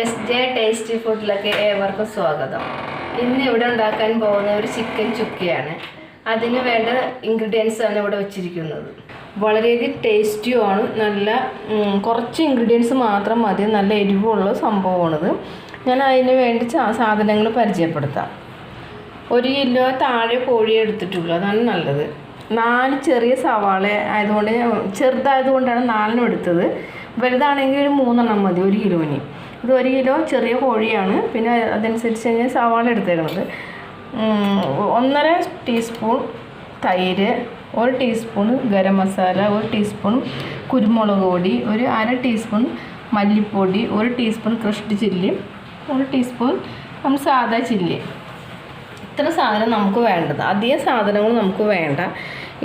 എസ്.ജെ. Tasty ഫുഡിലേക്ക് ഏവർക്കും സ്വാഗതം. ഇന്ന് ഇവിടെ ഉണ്ടാക്കാൻ പോകുന്ന ഒരു ചിക്കൻ ചുക്കയാണ്. അതിന് വേണ്ട ഇൻഗ്രീഡിയൻസ് ആണ് ഇവിടെ വെച്ചിരിക്കുന്നത്. വളരെയധികം ടേസ്റ്റിയുമാണ്. നല്ല കുറച്ച് ഇൻഗ്രീഡിയൻസ് മാത്രം മതി. നല്ല എരിവുള്ള സംഭവമാണിത്. ഞാൻ അതിന് വേണ്ടി സാധനങ്ങൾ പരിചയപ്പെടുത്താം. 1 കിലോ താഴെ കോഴി എടുത്തിട്ടുള്ളൂ, അതാണ് നല്ലത്. 4 ചെറിയ സവാള ആയതുകൊണ്ട് ചെറുതായതുകൊണ്ടാണ് 4 എടുത്തത്. വലുതാണെങ്കിൽ ഒരു 3 എണ്ണം മതി 1 കിലോന്. ഇത് 1 കിലോ ചെറിയ കോഴിയാണ്. പിന്നെ അതനുസരിച്ച് ഞാൻ സവാള എടുത്തേക്കുന്നത്. 1.5 ടീസ്പൂൺ തൈര്, 1 ടീസ്പൂൺ ഗരം മസാല, 1 ടീസ്പൂൺ കുരുമുളക് പൊടി, 1/2 ടീസ്പൂൺ മല്ലിപ്പൊടി, 1 ടീസ്പൂൺ ക്രഷ്ഡ് ചില്ലി, 1 ടീസ്പൂൺ സാദാ ചില്ലി. ഇത്ര സാധനം നമുക്ക് വേണ്ടത്. അധികം സാധനങ്ങൾ നമുക്ക് വേണ്ട.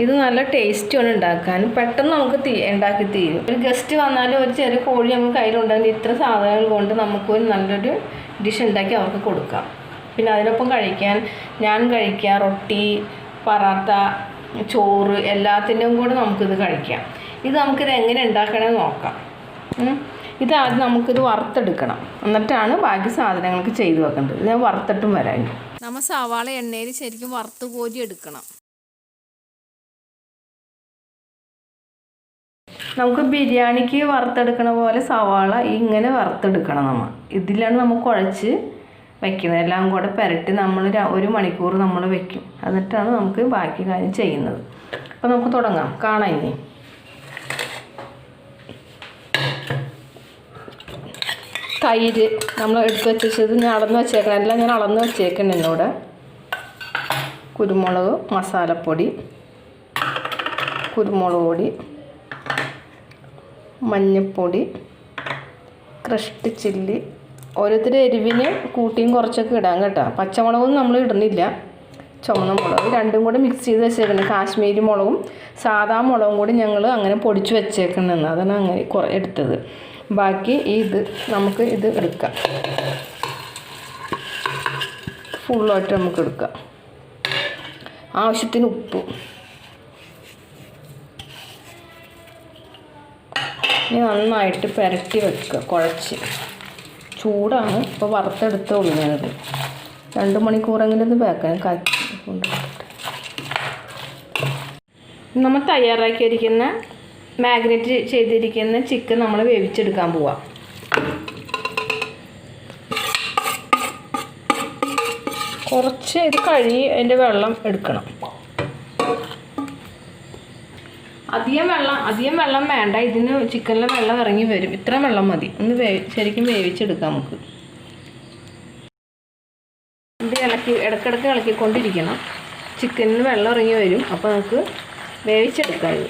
ഇത് നല്ല ടേസ്റ്റിയാണ് ഉണ്ടാക്കാൻ. പെട്ടെന്ന് നമുക്ക് ഉണ്ടാക്കി തീരും. ഒരു ഗസ്റ്റ് വന്നാലും ഒരു ചെറിയ കോഴി നമുക്ക് കയ്യിലുണ്ടെങ്കിൽ ഇത്ര സാധനങ്ങൾ കൊണ്ട് നമുക്ക് ഒരു നല്ലൊരു ഡിഷ് ഉണ്ടാക്കി അവർക്ക് കൊടുക്കാം. പിന്നെ അതിനൊപ്പം ഞാൻ കഴിക്കാം റൊട്ടി, പറാത്ത, ചോറ് എല്ലാത്തിൻ്റെയും കൂടെ നമുക്കിത് കഴിക്കാം. നമുക്കിത് എങ്ങനെ ഉണ്ടാക്കണമെന്ന് നോക്കാം. ഇത് ആദ്യം നമുക്കിത് വറുത്തെടുക്കണം. എന്നിട്ടാണ് ബാക്കി സാധനങ്ങൾക്ക് ചെയ്ത് വെക്കേണ്ടത്. ഞാൻ വറുത്തിട്ടും വരാൻ. നമ്മൾ സവാള എണ്ണയിൽ ശരിക്കും വറുത്ത് കോരി എടുക്കണം. നമുക്ക് ബിരിയാണിക്ക് വറുത്തെടുക്കണ പോലെ സവാള ഇങ്ങനെ വറുത്തെടുക്കണം. ഇതിലാണ് നമ്മൾ കുഴച്ച് വയ്ക്കുന്നത്. എല്ലാം കൂടെ പുരട്ടി നമ്മൾ 1 മണിക്കൂർ നമ്മൾ വയ്ക്കും. എന്നിട്ടാണ് നമുക്ക് ബാക്കി കാര്യം ചെയ്യുന്നത്. അപ്പോൾ നമുക്ക് തുടങ്ങാം. കാണാം. ഇനി തൈര് നമ്മൾ എടുത്ത് വെച്ചത് ഞാൻ അളന്ന് വെച്ചേക്കണം. എല്ലാം ഞാൻ അളന്ന് വെച്ചേക്കണം. എന്നോട് കുരുമുളക്, മസാലപ്പൊടി, കുരുമുളക് പൊടി, മഞ്ഞൾപ്പൊടി, ക്രഷ്ഡ് ചില്ലി. ഓരോരുത്തർ എരിവിന് കൂട്ടിയും കുറച്ചൊക്കെ ഇടാം കേട്ടോ. പച്ചമുളകൊന്നും നമ്മൾ ഇടുന്നില്ല. ചുവന്ന മുളക് രണ്ടും കൂടെ മിക്സ് ചെയ്ത് വെച്ചേക്കണം. കാശ്മീരി മുളകും സാദാ മുളകും കൂടി ഞങ്ങൾ അങ്ങനെ പൊടിച്ച് വെച്ചേക്കണമെന്ന്, അതാണ് അങ്ങനെ എടുത്തത്. ബാക്കി നമുക്ക് ഇത് എടുക്കാം. ഫുള്ളായിട്ട് നമുക്ക് എടുക്കാം. ആവശ്യത്തിന് ഉപ്പ്. ഇനി നന്നായിട്ട് പുരട്ടി വെക്കുക. കുഴച്ച് ചൂടാണ്. ഇപ്പോൾ വറുത്തെടുത്തോളൂ ഞാനത്. 2 മണിക്കൂറെങ്കിലും ഇത് വെക്കാൻ നമ്മൾ തയ്യാറാക്കിയിരിക്കുന്ന മാഗ്നേറ്റ് ചെയ്തിരിക്കുന്ന ചിക്കൻ നമ്മൾ വേവിച്ചെടുക്കാൻ പോവാം. കുറച്ച് ഇത് കഴുകി അതിൻ്റെ വെള്ളം എടുക്കണം. അധികം വെള്ളം വേണ്ട. ഇതിന് ചിക്കനിലെ വെള്ളം ഇറങ്ങി വരും. ഇത്ര വെള്ളം മതി. ഒന്ന് ശരിക്കും വേവിച്ചെടുക്കാം നമുക്ക്. ഇത് ഇടയ്ക്കിടയ്ക്ക് ഇളക്കിക്കൊണ്ടിരിക്കണം. ചിക്കനിൽ വെള്ളം ഇറങ്ങി വരും. അപ്പോൾ നമുക്ക് വേവിച്ചെടുക്കാം. ഇത്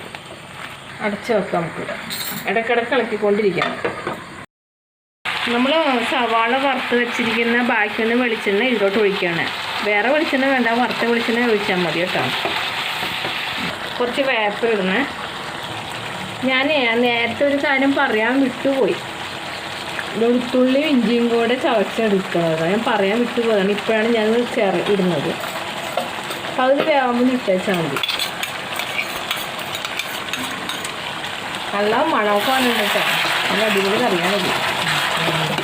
അടച്ച് വെക്കാം. നമുക്ക് ഇടയ്ക്കിടയ്ക്ക് ഇളക്കിക്കൊണ്ടിരിക്കണം. നമ്മൾ സവാള വറുത്ത് വെച്ചിരിക്കുന്ന ബാക്കിയുള്ള വെളിച്ചെണ്ണ ഇതിലോട്ട് ഒഴിക്കുകയാണ്. വേറെ വെളിച്ചെണ്ണ വേണ്ട, വറുത്ത വെളിച്ചെണ്ണ ഒഴിച്ചാൽ മതി കേട്ടോ. കുറച്ച് വേപ്പ് ഇടണേ. ഞാൻ നേരത്തെ ഒരു കാര്യം പറയാൻ വിട്ടുപോയി. വെളുത്തുള്ളിയും ഇഞ്ചിയും കൂടെ ചവച്ചെടുക്കുന്നത് ഞാൻ പറയാൻ വിട്ടുപോയതാണ്. ഇപ്പോഴാണ് ഞാൻ ഇടുന്നത്. അപ്പോൾ അത് വേവുമ്പോൾ ഇട്ടേച്ചാൽ മതി. നല്ല മണമൊക്കെ വന്നിട്ട് കേട്ടോ. നല്ല അടിപൊളി കറിയാൻ മതി.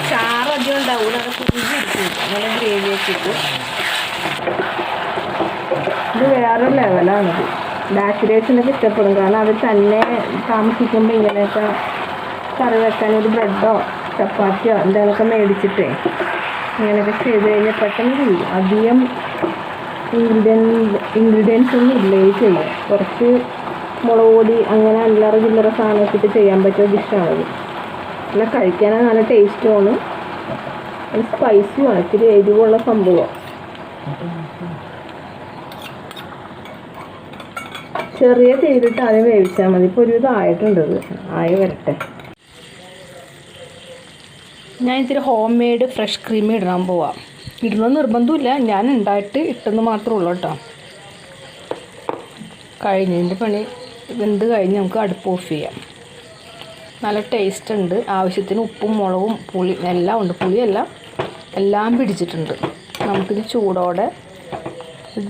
ചാറ് അധികം ഉണ്ടാവില്ല. അത് കുഞ്ഞി ഇരിക്കും. നല്ല ഗ്രേവി വെച്ചിട്ട് ഇത് വേറെ ലെവലാണിത്. ബാച്ചിലേഴ്സിനൊക്കെ ഇഷ്ടപ്പെടും. കാരണം അവർ തന്നെ താമസിക്കുമ്പോൾ ഇങ്ങനെയൊക്കെ കറി വെക്കാൻ ഒരു ബ്രെഡോ ചപ്പാത്തിയോ എന്തെങ്കിലുമൊക്കെ മേടിച്ചിട്ടേ ഇങ്ങനെയൊക്കെ ചെയ്ത് കഴിഞ്ഞാൽ പെട്ടെന്ന് ചെയ്യും. അധികം ഇൻഗ്രീഡിയൻസ് ഒന്നും ഇല്ലേ ചെയ്യാം. കുറച്ച് മുളക് പൊടി അങ്ങനെ അല്ലറ ചില്ലറ സാധനമൊക്കെ ചെയ്യാൻ പറ്റിയ ഡിഷാണത്. പിന്നെ കഴിക്കാനാണ് നല്ല ടേസ്റ്റുമാണ്. സ്പൈസിയുമാണ്. ഇത്തിരി എരിവുള്ള സംഭവം. ചെറിയ തീരിട്ട് ആദ്യം വേവിച്ചാൽ മതി. ഇപ്പോൾ ഒരുവിധം ആയിട്ടുണ്ട്. ആയി വരട്ടെ. ഞാൻ ഇത്തിരി ഹോം മെയ്ഡ് ഫ്രഷ് ക്രീം ഇടാൻ പോവാം. ഇടുന്നത് നിർബന്ധമില്ല. ഞാൻ ഉണ്ടായിട്ട് ഇട്ടെന്ന് മാത്രമേ ഉള്ളൂ കേട്ടോ. കഴിഞ്ഞതിൻ്റെ പണി വെന്ത് കഴിഞ്ഞ് നമുക്ക് അടുപ്പ് ഓഫ് ചെയ്യാം. നല്ല ടേസ്റ്റ് ഉണ്ട്. ആവശ്യത്തിന് ഉപ്പും മുളകും പുളി എല്ലാം ഉണ്ട്. എല്ലാം പിടിച്ചിട്ടുണ്ട്. നമുക്കിത് ചൂടോടെ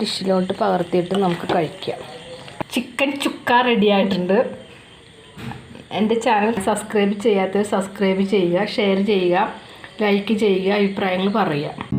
ഡിഷിലോട്ട് പകർത്തിയിട്ട് നമുക്ക് കഴിക്കാം. ചിക്കൻ ചുക്ക റെഡി ആയിട്ടുണ്ട്. എൻ്റെ ചാനൽ സബ്സ്ക്രൈബ് ചെയ്യാത്തവർ സബ്സ്ക്രൈബ് ചെയ്യുക, ഷെയർ ചെയ്യുക, ലൈക്ക് ചെയ്യുക, അഭിപ്രായങ്ങൾ പറയുക.